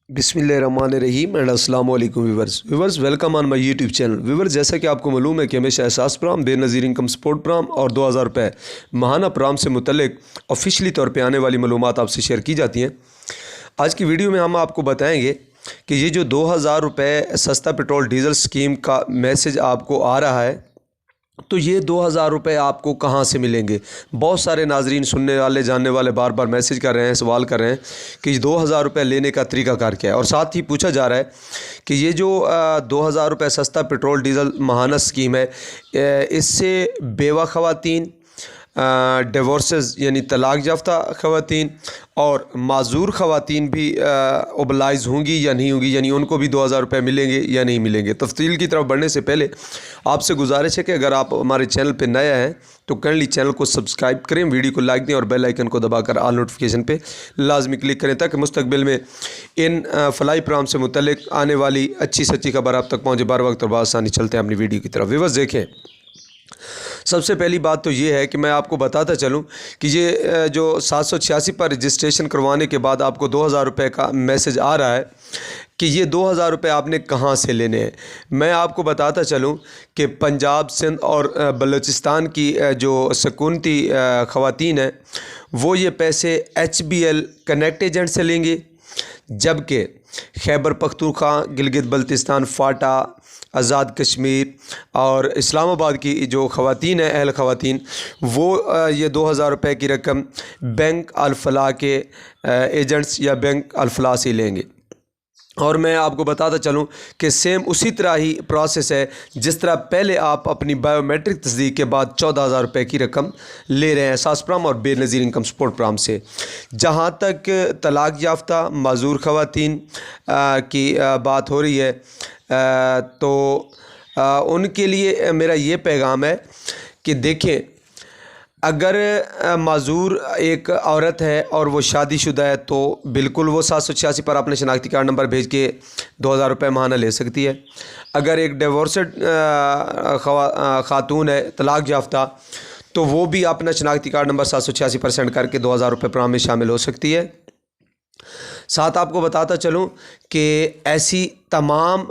बिस्मिल्लाहिर्रहमानिर्रहीम एंड अस्सलाम वालेकुम viewers welcome on my YouTube channel. Viewers, जैसा कि आपको मालूम है कि हमेशा Ehsaas programme, Benazir income support programme और 2000 रुपये माहाना प्रोग्राम से मुतल्लिक ऑफिशियली तौर पे आने वाली मालूमात आपसे शेयर की जाती हैं। आज की वीडियो में हम आपको बताएंगे कि ये जो 2000 रुपये सस्ता पेट्रोल डीज़ल स्कीम का मैसेज आपको आ रहा है, तो ये 2000 रुपये आपको कहाँ से मिलेंगे। बहुत सारे नाजरीन, सुनने वाले, जानने वाले बार बार मैसेज कर रहे हैं, सवाल कर रहे हैं कि 2000 रुपये लेने का तरीक़ाकार क्या है। और साथ ही पूछा जा रहा है कि ये जो 2000 रुपये सस्ता पेट्रोल डीज़ल माहाना स्कीम है, इससे बेवा ख़वातीन, डिवोर्सेस यानी तलाक याफ्ता ख़वातीन और माजूर ख़वातीन भी ओबलाइज होंगी या नहीं होंगी, यानी उनको भी 2000 रुपये मिलेंगे या नहीं मिलेंगे। तफसील की तरफ बढ़ने से पहले आपसे गुजारिश है कि अगर आप हमारे चैनल पर नया हैं तो काइंडली चैनल को सब्सक्राइब करें, वीडियो को लाइक दें और बेल आइकन को दबाकर ऑल नोटिफिकेशन पे लाजमी क्लिक करें, ताकि मुस्तकबिल में इन फलाई प्रोग्राम से मुतल्लिक आने वाली अच्छी सच्ची खबर आप तक पहुँचे बर वक्त और बासानी। चलते हैं अपनी वीडियो की तरफ। व्यूअर्स देखें, सबसे पहली बात तो ये है कि मैं आपको बताता चलूं कि ये जो 786 पर रजिस्ट्रेशन करवाने के बाद आपको 2000 रुपये का मैसेज आ रहा है कि ये 2000 रुपये आपने कहाँ से लेने हैं। मैं आपको बताता चलूं कि पंजाब, सिंध और बलूचिस्तान की जो सकूनती ख़वातीन हैं वो ये पैसे HBL कनेक्ट एजेंट से लेंगे, जबकि खैबर पख्तूनख्वा, गिलगित बल्तिस्तान, फाटा, आज़ाद कश्मीर और इस्लामाबाद की जो ख़वातीन हैं, अहल ख़वातीन, वो ये 2000 रुपये की रकम बैंक अल-फलाह के एजेंट्स या बैंक अल-फलाह से लेंगे। और मैं आपको बताता चलूं कि सेम उसी तरह ही प्रोसेस है जिस तरह पहले आप अपनी बायोमेट्रिक तस्दीक के बाद 14000 रुपये की रकम ले रहे हैं एहसास प्रोग्राम और बेनज़ीर इनकम सपोर्ट प्रोग्राम से। जहां तक तलाक याफ्ता माजूर ख़वातीन की बात हो रही है, तो उनके लिए मेरा ये पैगाम है कि देखें, अगर माजूर एक औरत है और वो शादीशुदा है तो बिल्कुल वो 786 पर अपने शनाख्ती कार्ड नंबर भेज के 2000 रुपये माहाना ले सकती है। अगर एक डिवोर्सड खातून है, तलाक याफ्ता, तो वो भी अपना शनाख्ती कार्ड नंबर 786 पर सेंड करके 2000 रुपये प्रोग्राम में शामिल हो सकती है। साथ आपको बताता चलूं कि ऐसी तमाम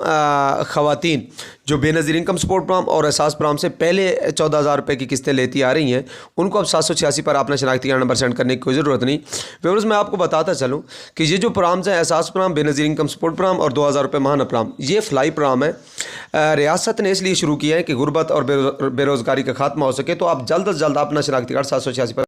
ख़वातीन जो बेनज़ीर इनकम सपोर्ट प्रोग्राम और एहसास प्रोग्राम से पहले 14000 रुपये की किस्तें लेती आ रही हैं, उनको अब 786 पर अपना शनाख्ती कार्ड नंबर सेंड करने की कोई ज़रूरत नहीं। व्यूअर्स, मैं आपको बताता चलूं कि ये जो प्रोग्राम्स हैं, Ehsaas programme, Benazir income support programme और 2000 रुपये माहाना प्रोग्राम, ये फ्लाई प्रोग्राम है। रियासत ने इसलिए शुरू किया है कि गुर्बत और बेरोज़गारी का खात्मा हो सके, तो आप जल्द अज जल्द अपना शनाख्ती कार्ड 786 पर